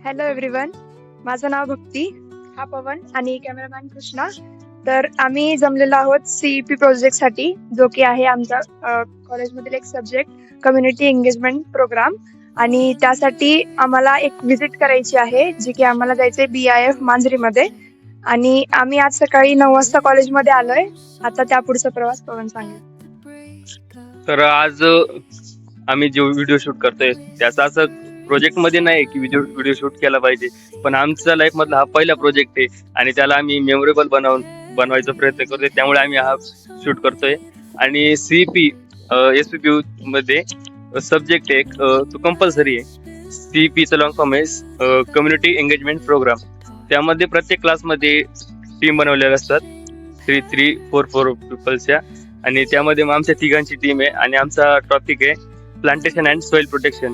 Hello everyone, माझं नाव भक्ती, हा पवन आणि कॅमेरामॅन कृष्णा. तर आम्ही जमलेलो आहोत सीईपी प्रोजेक्टसाठी, जो की आहे आमचा कॉलेजमधील एक सब्जेक्ट कम्युनिटी एंगेजमेंट प्रोग्राम. आणि त्यासाठी आम्हाला एक व्हिजिट करायची आहे, जी की आम्हाला जायचंय BIF मांजरीमध्ये. आणि आम्ही आज सकाळी 9 वाजता कॉलेजमध्ये आलोय. आता त्या पुढचा प्रवास पवन सांगेल. तर आज आम्ही जो व्हिडिओ शूट करतोय त्याचा असं प्रोजेक्ट मध्ये नाही की व्हिडिओ शूट केला पाहिजे, पण आमच्या लाईफ मधला हा पहिला प्रोजेक्ट आहे आणि त्याला आम्ही मेमोरेबल बनवायचा प्रयत्न करतोय. त्यामुळे आम्ही हा शूट करतोय. आणि सीईपी SPPU मध्ये सब्जेक्ट एक तो कंपल्सरी आहे. सीईपीचा लॉंग फॉर्म आहे कम्युनिटी एंगेजमेंट प्रोग्राम. त्यामध्ये प्रत्येक क्लासमध्ये टीम बनवलेल्या असतात 3-3-4 पीपल्सच्या. आणि त्यामध्ये मग आमच्या तिघांची टीम आहे आणि आमचा टॉपिक आहे प्लांटेशन अँड सॉइल प्रोटेक्शन.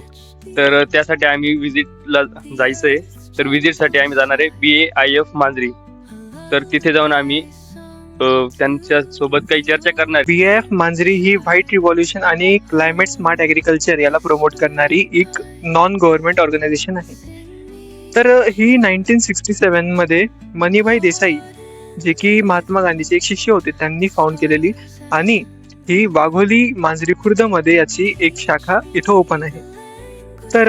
तर त्यासाठी आम्ही विजिटला जायचंय. तर विजिटसाठी आम्ही जाणार आहे BIF मांजरी. तर तिथे जाऊन आम्ही त्यांच्या सोबत काही चर्चा करणार. BIF मांजरी ही व्हाईट रिव्हॉल्युशन आणि क्लायमेट स्मार्ट ॲग्रिकल्चर याला प्रमोट करणारी एक नॉन गव्हर्नमेंट ऑर्गनायझेशन आहे. तर ही 1967 मध्ये मणिभाई देसाई, जे की महात्मा गांधीचे एक शिष्य होते, त्यांनी फाउंड केलेली. आणि ही वाघोली मांजरी खुर्द मध्ये याची एक शाखा इथं ओपन आहे. तर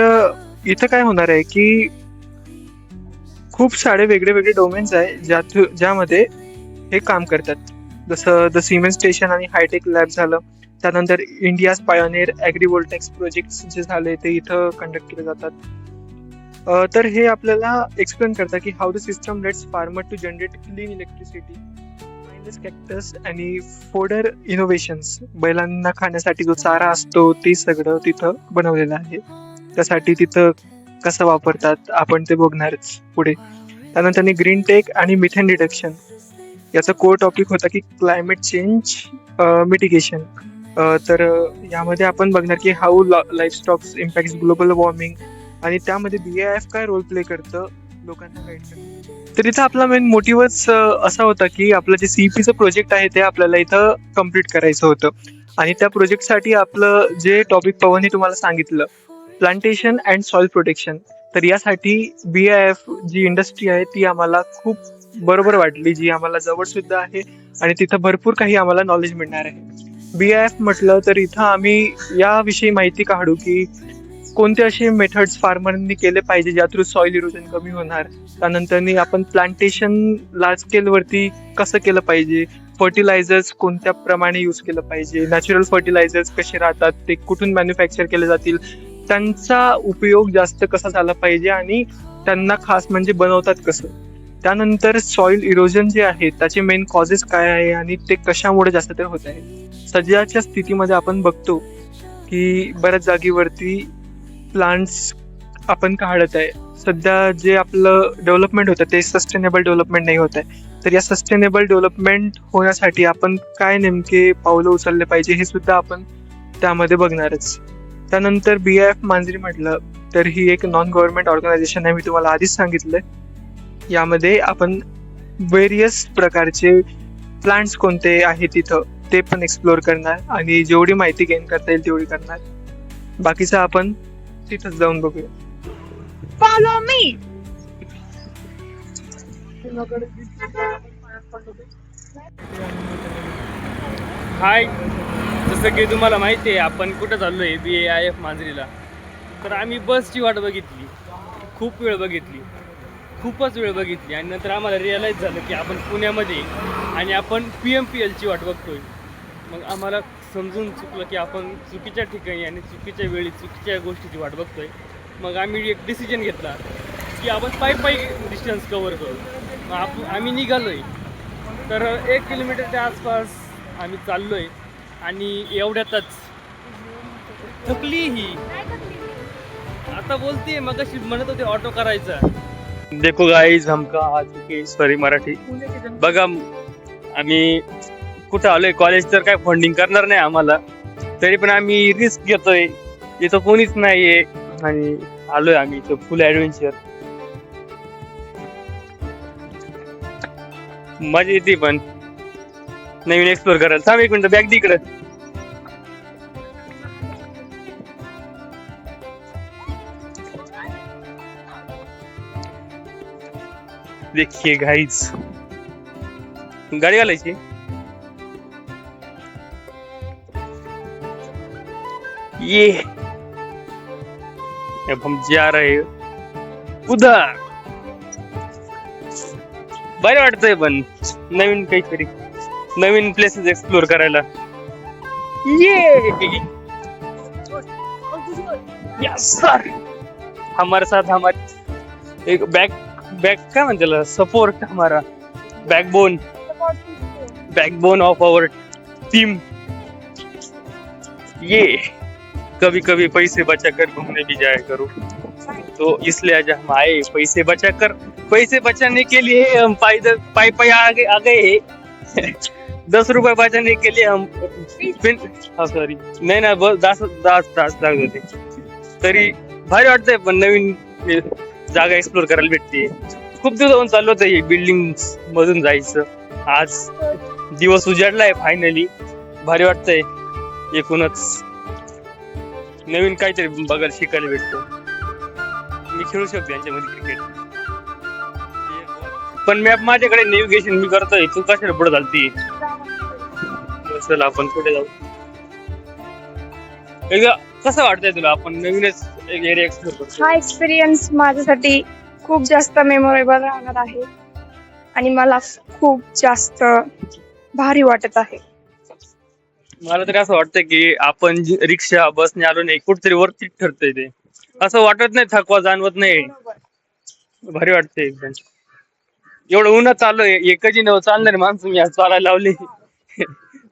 इथं काय होणार आहे की खूप सारे वेगळे वेगळे डोमेन्स आहे ज्यामध्ये हे काम करतात. जसं द सिमेंट स्टेशन आणि हायटेक लॅब झालं. त्यानंतर इंडियाज पायोनियर ॲग्रिव्होल्टेक्स प्रोजेक्ट जे झाले ते इथं कंडक्ट केले जातात. तर हे आपल्याला एक्सप्लेन करतात की how the system lets farmer to generate clean electricity, cactus आणि फोडर इनोव्हेशन्स. बैलांना खाण्यासाठी जो चारा असतो ते सगळं तिथं बनवलेलं आहे. त्यासाठी तिथं कसं वापरतात आपण ते बघणारच पुढे. त्यानंतर ग्रीन टेक आणि मिथेन रिडक्शन याचा कोर टॉपिक होता की क्लायमेट चेंज मिटिगेशन. तर यामध्ये आपण बघणार की हाऊ लाईफस्टॉक्स इम्पॅक्ट ग्लोबल वॉर्मिंग, आणि त्यामध्ये BIF काय रोल प्ले करतं लोकांना गाईड करतं. तर इथं आपला मेन मोटिव्हच असा होता की आपलं जे CEPचं प्रोजेक्ट आहे ते आपल्याला इथं कम्प्लीट करायचं होतं. आणि त्या प्रोजेक्टसाठी आपलं जे टॉपिक पवनने तुम्हाला सांगितलं, प्लांटेशन अँड सॉइल प्रोटेक्शन. तर यासाठी BIF जी इंडस्ट्री आहे ती आम्हाला खूप बरोबर वाटली, जी आम्हाला जवळ सुद्धा आहे आणि तिथं भरपूर काही आम्हाला नॉलेज मिळणार आहे. BIF म्हटलं तर इथं आम्ही याविषयी माहिती काढू की कोणते असे मेथड्स फार्मरनी केले पाहिजे ज्या थ्रू सॉइल इरोजन कमी होणार. त्यानंतर आपण प्लांटेशन लार्ज स्केल वरती कसं केलं पाहिजे, फर्टिलायझर्स कोणत्या प्रमाणे यूज केलं पाहिजे, नॅचरल फर्टिलायझर्स कसे राहतात, ते कुठून मॅन्युफॅक्चर केले जातील, त्यांचा उपयोग जास्त कसा झाला पाहिजे आणि त्यांना खास म्हणजे बनवतात कसं. त्यानंतर सॉइल इरोजन जे आहे त्याचे मेन कॉजेस काय आहे आणि ते कशामुळे जास्त तर होत आहे. सध्याच्या स्थितीमध्ये आपण बघतो की बऱ्याच जागेवरती प्लांट्स आपण काढत आहे. सध्या जे आपलं डेव्हलपमेंट होतं ते सस्टेनेबल डेव्हलपमेंट नाही होत आहे. तर या सस्टेनेबल डेव्हलपमेंट होण्यासाठी आपण काय नेमके पावलं उचलले पाहिजे हे सुद्धा आपण त्यामध्ये बघणारच. त्यानंतर BIF मांजरी म्हटलं तर ही एक नॉन गव्हर्नमेंट ऑर्गनायझेशन आहे, मी तुम्हाला आधीच सांगितलंय. यामध्ये आपण व्हेरियस प्रकारचे प्लांट्स कोणते आहेत तिथं ते पण एक्सप्लोअर करणार आणि जेवढी माहिती गेन करता येईल तेवढी करणार. बाकीचं आपण तिथंच जाऊन बघूया. Follow me. हाय, जसं की तुम्हाला माहिती आहे आपण कुठं चाललोय BIF मांजरीला. तर आम्ही बसची वाट बघितली, खूप वेळ बघितली, खूपच वेळ बघितली. आणि नंतर आम्हाला रिअलाईज झालं की आपण पुण्यामध्ये आणि आपण PMPLची वाट बघतोय. मग आम्हाला समजून चुकलं की आपण चुकीच्या ठिकाणी आणि चुकीच्या वेळी चुकीच्या गोष्टीची वाट बघतोय. मग आम्ही एक डिसिजन घेतला की आपण पायी डिस्टन्स कवर करू. मग आम्ही निघालोय. तर 1 किलोमीटरच्या आसपास आम्ही चाललोय आणि एवढ्यातच थकली ही. आता बोलते मग अशी म्हणत होते ऑटो करायचा. देखो गाईज हमका आ चुके सॉरी मराठी. बघा आम्ही कुठं आलोय. कॉलेज तर काय फंडिंग करणार नाही आम्हाला, तरी पण आम्ही रिस्क घेतोय. इथं कोणीच नाहीये आणि आलोय आम्ही इथं फुल ऍडव्हेंचर. मजा येते पण नवीन एक्सप्लोर करायला. थांब 1 मिनिट, बॅग तिकडे. देखिए गाइस, गाडी घालायची. ये अब हम जा रहे हैं उधर. बरं वाटतंय पण नवीन काहीतरी, नवीन प्लेसेस एक्सप्लोर करायला. ये यस सर, हमारे साथ हमारे एक बैक काय म्हणते त्याला, सपोर्ट, हमारा बैकबोन ऑफ आवर टीम. ये कभी कभी पैसे बचा कर घूमने भी जाया करो, तो इसलिए आज हम आए पैसे बचाने के लिए हम पाई आ गए हैं. 10 रुपये बचाने के लिए हम सॉरी नाही ना, बस 10 लागत होते. तरी भारी वाटतंय पण नवीन जागा एक्सप्लोर करायला भेटते. खूप दिवसापासून चाललो होतं बिल्डिंग मधून जायचं. आज दिवस उजाडलाय फायनली. भारी वाटतंय. एकूणच नवीन काहीतरी बघायला शिकायला भेटतं. मी खेळू शकतो यांच्यामध्ये क्रिकेट, पण मॅप माझ्याकडे नेव्हिगेशन मी करतोय. तू कशाला पुढे चालती? चल आपण पुढे जाऊ. कसं वाटतंय तुला? आपण नवीनच एरिया एक्सप्लोर करतो. हा एक्सपिरियन्स माझ्यासाठी खूप जास्त मेमोरेबल राहणार आहे आणि मला खूप जास्त भारी वाटत आहे. मला तरी असं वाटतं की आपण रिक्षा बसने आलो नाही, कुठतरी वरती ठरतंय ते. असं वाटत नाही, थकवा जाणवत नाही. भारी वाटतंय एकदम. एवढं उन्हात चाललोय, एकही नव चालणार माणसं मी आज चालायला लावली.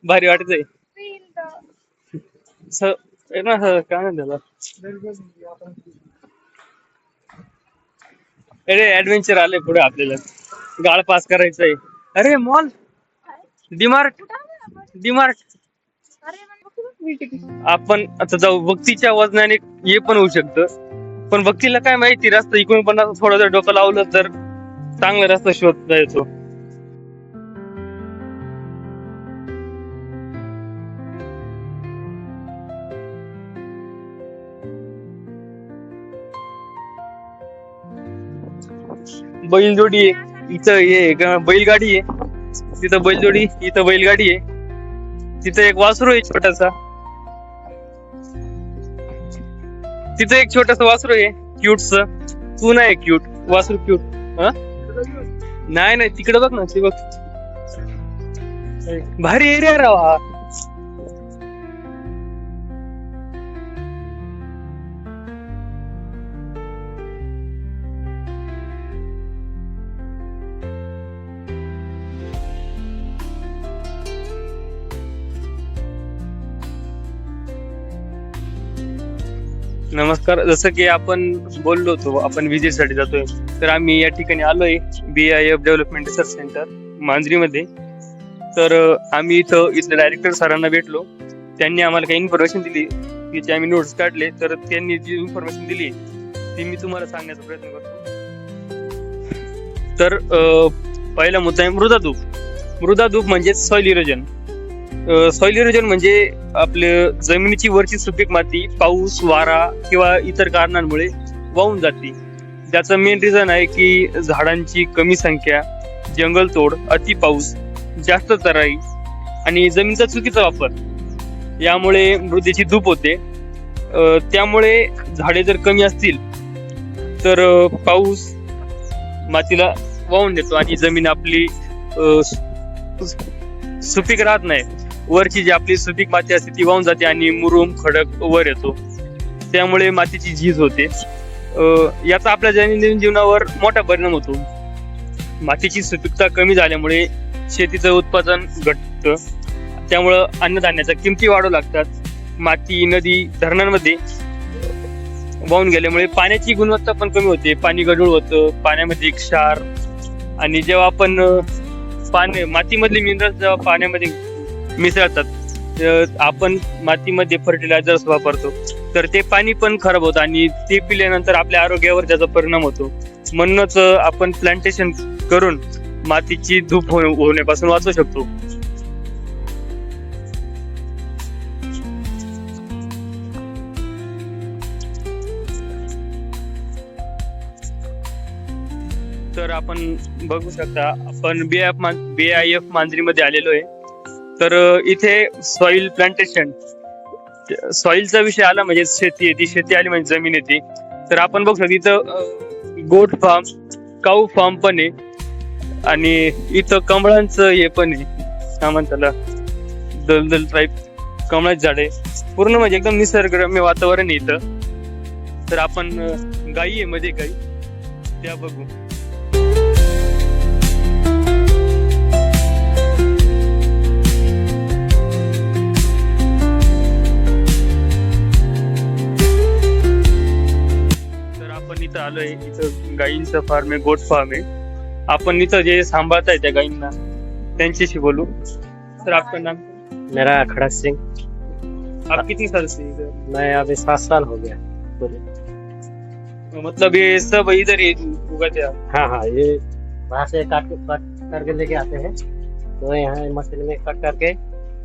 भारी वाटतंय. काय नाही त्याला, अरे ऍडव्हेंचर आले पुढे आपल्याला. गाळ पास करायचंय. अरे मॉल, डीमार्ट. आपण आता जाऊ. भक्तीच्या वजनाने हे पण होऊ शकतं, पण भक्तीला काय माहिती, रस्ता इकडून पण थोडं जर डोकं लावलं तर चांगला रस्ता शोधता येतो. बैलजोडी आहे इथं, हे बैलगाडी आहे तिथं, बैलजोडी इथं, बैलगाडी आहे तिथं. एक वासरू आहे छोटासा, तिथं एक छोटस वासरू आहे क्यूटस. तू नाही क्यूट, वासरू क्यूट. नाही तिकडे बघ ना, ते बघ. भारी एरिया राव हा. नमस्कार. जसं की आपण बोललो होतो, आपण व्हिजिट साठी जातोय, तर आम्ही या ठिकाणी आलोय BIF डेव्हलपमेंट रिसर्च सेंटर मांजरीमध्ये. तर आम्ही इथले डायरेक्टर सरांना भेटलो. त्यांनी आम्हाला काही इन्फॉर्मेशन दिली, तिचे आम्ही नोट्स काढले. तर त्यांनी जी इन्फॉर्मेशन दिली ती मी तुम्हाला सांगण्याचा प्रयत्न करतो. तर पहिला मुद्दा आहे मृदाधूप. मृदाधूप म्हणजे सॉइल इरोजन. सॉइल इरोजन म्हणजे आपले जमिनीची वरची सुपीक माती पाऊस, वारा किंवा इतर कारणांमुळे वाहून जाते. त्याचं मेन रिझन आहे की झाडांची कमी संख्या, जंगलतोड, अति पाऊस, जास्त चराई आणि जमिनीचा चुकीचा वापर यामुळे मृदेची धूप होते. त्यामुळे झाडे जर कमी असतील तर पाऊस मातीला वाहून देतो आणि जमीन आपली सुपीक राहत नाही. वरची जी आपली सुपीक माती असते ती वाहून जाते आणि मुरुम, खडक वर येतो. त्यामुळे मातीची झीज होते. याचा आपल्या दैनंदिन जीवनावर मोठा परिणाम होतो. मातीची सुपीकता कमी झाल्यामुळे शेतीचं उत्पादन घटतं. त्यामुळं अन्नधान्याच्या किमती वाढू लागतात. माती, नदी, धरणांमध्ये वाहून गेल्यामुळे पाण्याची गुणवत्ता पण कमी होते. पाणी गढूळ होतं, पाण्यामध्ये क्षार, आणि जेव्हा आपण मातीमधले मिनरल्स जेव्हा पाण्यामध्ये मिसळतात, आपण मातीमध्ये फर्टिलायझर्स वापरतो, तर ते पाणी पण खराब होतं आणि ते पिल्यानंतर आपल्या आरोग्यावर त्याचा परिणाम होतो. म्हणूनच आपण प्लांटेशन करून मातीची धूप होण्यापासून वाचू शकतो. तर आपण बघू शकता आपण BIF मांजरीमध्ये आलेलो आहे. तर इथे सॉइल प्लांटेशन, सॉइलचा विषय आला म्हणजे शेती येते, शेती आली म्हणजे जमीन येते. तर आपण बघू शकतो इथं गोट फार्म, काऊ फार्म पण आहे आणि इथं कमळांचं हे पण आहे, काय म्हणताला दलदल टाईप कमळाची झाडे, पूर्ण म्हणजे एकदम निसर्गरम्य वातावरण आहे इथं. तर आपण गायी आहे मध्ये गायी त्या बघू. तर आपण इथं आलोय, इथं गायींचं फार्म आहे, गोट फार्म आहे. आपण इथं जे सांभाळताय त्या गायींना त्यांच्याशी बोलू. सर आपका नाम? मेरा खड़क सिंह। आप कितनी साल से इधर? मैं अभी 7 साल हो गया पूरे। मतलब ये सब इधर ही उगाते हैं आप? हाँ हाँ, ये वहाँ से काट करके लेके आते हैं, तो यहाँ मशीन में कट करके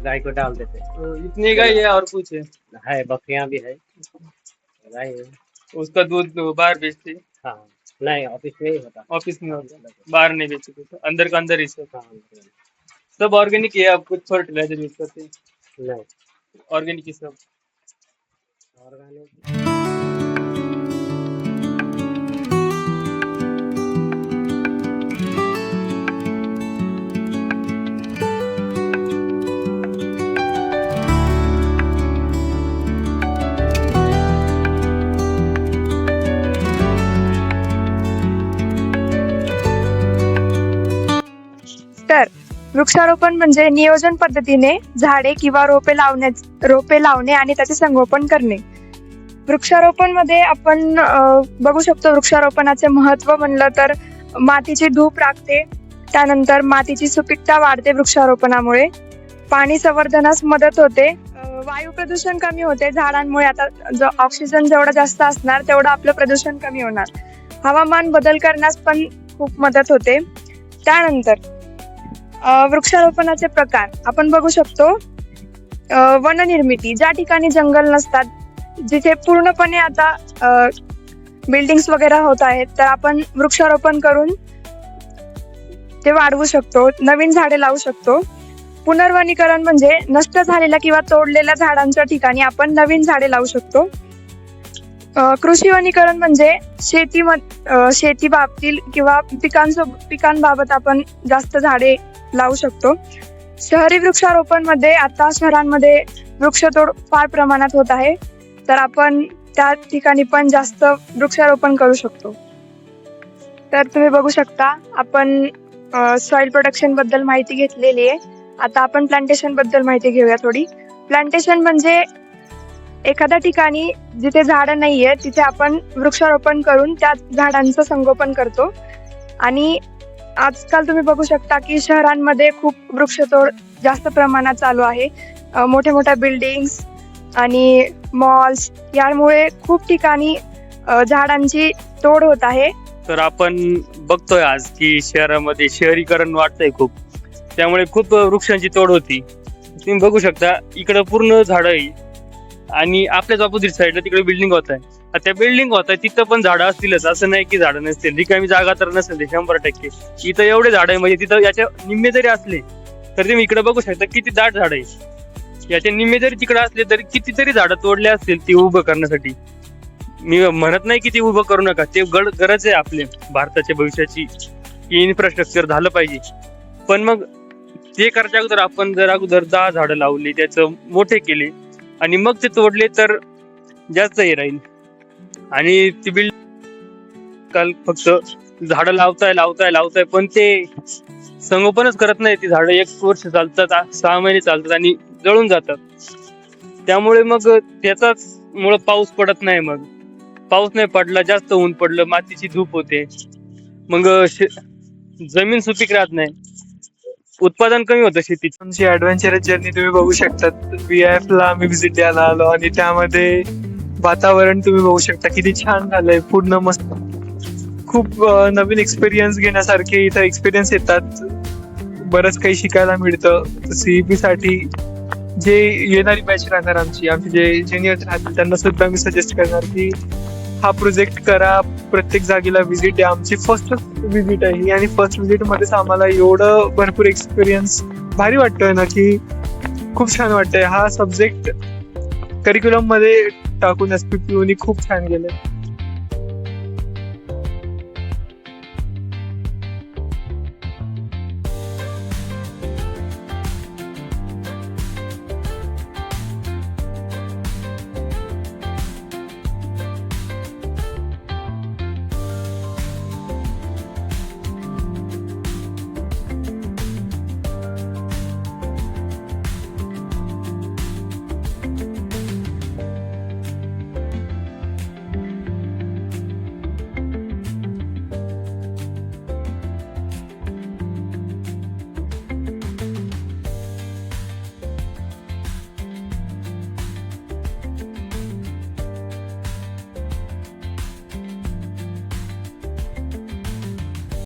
गाय को डाल देते हैं। तो इतनी गाय है और कुछ है? बकरियाँ भी है, गाय है। उसका दूध बाहर बेचते? हाँ, नहीं ऑफिस में ही होता। ऑफिस में होता, बाहर नहीं बेचते? तो अंदर का अंदर ही सब? हाँ, सब ऑर्गेनिक है? आप कुछ फर्टिलाइजर यूज करते हैं? नहीं, ऑर्गेनिक ही सब? ऑर्गेनिक। तर वृक्षारोपण म्हणजे नियोजन पद्धतीने झाडे किंवा रोपे लावणे आणि त्याचे संगोपन करणे. वृक्षारोपण मध्ये आपण बघू शकतो वृक्षारोपणाचे महत्व म्हणलं तर मातीची धूप राखते, त्यानंतर मातीची सुपीकता वाढते वृक्षारोपणामुळे, पाणी संवर्धनास मदत होते, वायू प्रदूषण कमी होते झाडांमुळे. आता ऑक्सिजन जेवढा जास्त असणार तेवढं आपलं प्रदूषण कमी होणार. हवामान बदल करण्यास पण खूप मदत होते. त्यानंतर वृक्षारोपणाचे प्रकार आपण बघू शकतो. वननिर्मिती, ज्या ठिकाणी जंगल नसतात, जिथे पूर्णपणे आता बिल्डिंग्स वगैरे होत आहेत, तर आपण वृक्षारोपण करून ते वाढवू शकतो, नवीन झाडे लावू शकतो. पुनर्वनीकरण म्हणजे नष्ट झालेल्या किंवा तोडलेल्या झाडांच्या ठिकाणी आपण नवीन झाडे लावू शकतो. कृषी वनीकरण म्हणजे शेती बाबतीत किंवा पिकांबाबत आपण जास्त झाडे लावू शकतो. शहरी वृक्षारोपण मध्ये आता शहरांमध्ये वृक्षतोड फार प्रमाणात होत आहे, तर आपण त्या ठिकाणी पण जास्त वृक्षारोपण करू शकतो. तर तुम्ही बघू शकता आपण सॉइल प्रोटेक्शन बद्दल माहिती घेतलेली आहे. आता आपण प्लांटेशन बद्दल माहिती घेऊया थोडी. प्लांटेशन म्हणजे एखाद्या ठिकाणी जिथे झाडं नाहीये तिथे आपण वृक्षारोपण करून त्या झाडांचं संगोपन करतो. आणि आजकाल तुम्ही बघू शकता की शहरांमध्ये खूप वृक्षतोड जास्त प्रमाणात चालू आहे. मोठ्या मोठ्या बिल्डिंग्स आणि मॉल्स यामुळे खूप ठिकाणी झाडांची तोड होत आहे. तर आपण बघतोय आज की शहरामध्ये शहरीकरण वाढतंय खूप, त्यामुळे खूप वृक्षांची तोड होती. तुम्ही बघू शकता इकडं पूर्ण झाडं आहे आणि आपल्याच ऑपोजिट साईडला तिकडे बिल्डिंग होत आहे. त्या बिल्डिंग होत आहे तिथं पण झाडं असतीलच, असं नाही की झाडं नसतील. रिकामी जागा तर नसेल 100%. इथं एवढे झाड आहे म्हणजे तिथं याच्या निम्मे जरी असले तर तुम्ही इकडे बघू शकता किती दाट झाड आहे. याचे निम्मे जरी तिकडे असले तरी कितीतरी झाडं तोडले असतील ती उभं करण्यासाठी. मी म्हणत नाही की ती उभं करू नका, ते गरज आहे आपल्या भारताच्या भविष्याची की इन्फ्रास्ट्रक्चर झालं पाहिजे. पण मग ते करायच्या अगोदर आपण जर अगोदर 10 झाडं लावली, त्याचं मोठे केले आणि मग ते तोडले तर जास्त हे राहील. आणि ती काल फक्त झाडं लावताय पण ते संगोपनच करत नाही. ती झाडं 1 वर्ष चालतात, 6 महिने चालतात आणि जळून जातात. त्यामुळे मग त्याचाच मुळे पाऊस पडत नाही. मग पाऊस नाही पडला, जास्त ऊन पडलं, मातीची धूप होते, मग जमीन सुपीक राहत नाही, उत्पादन कमी होतं शेतीचं. आमची ऍडव्हेंचरस जर्नी तुम्ही बघू शकता. BIF ला आम्ही व्हिजिट द्यायला आलो आणि त्यामध्ये वातावरण तुम्ही बघू शकता किती छान झालंय, पूर्ण मस्त. खूप नवीन एक्सपिरियन्स घेण्यासारखे इथं एक्सपिरियन्स येतात, बरंच काही शिकायला मिळतं. CEP साठी जे येणारी बॅच राहणार आमची जे ज्युनियर्स राहतील त्यांना सुद्धा मी सजेस्ट करणार की हा प्रोजेक्ट करा, प्रत्येक जागेला व्हिजिट द्या. आमची फर्स्ट व्हिजिट आहे ही आणि फर्स्ट व्हिजिट मध्येच आम्हाला एवढं भरपूर एक्सपिरियन्स भारी वाटतोय ना की खूप छान वाटतंय. हा सब्जेक्ट करिक्युलम मध्ये टाकून SPPU खूप छान गेले.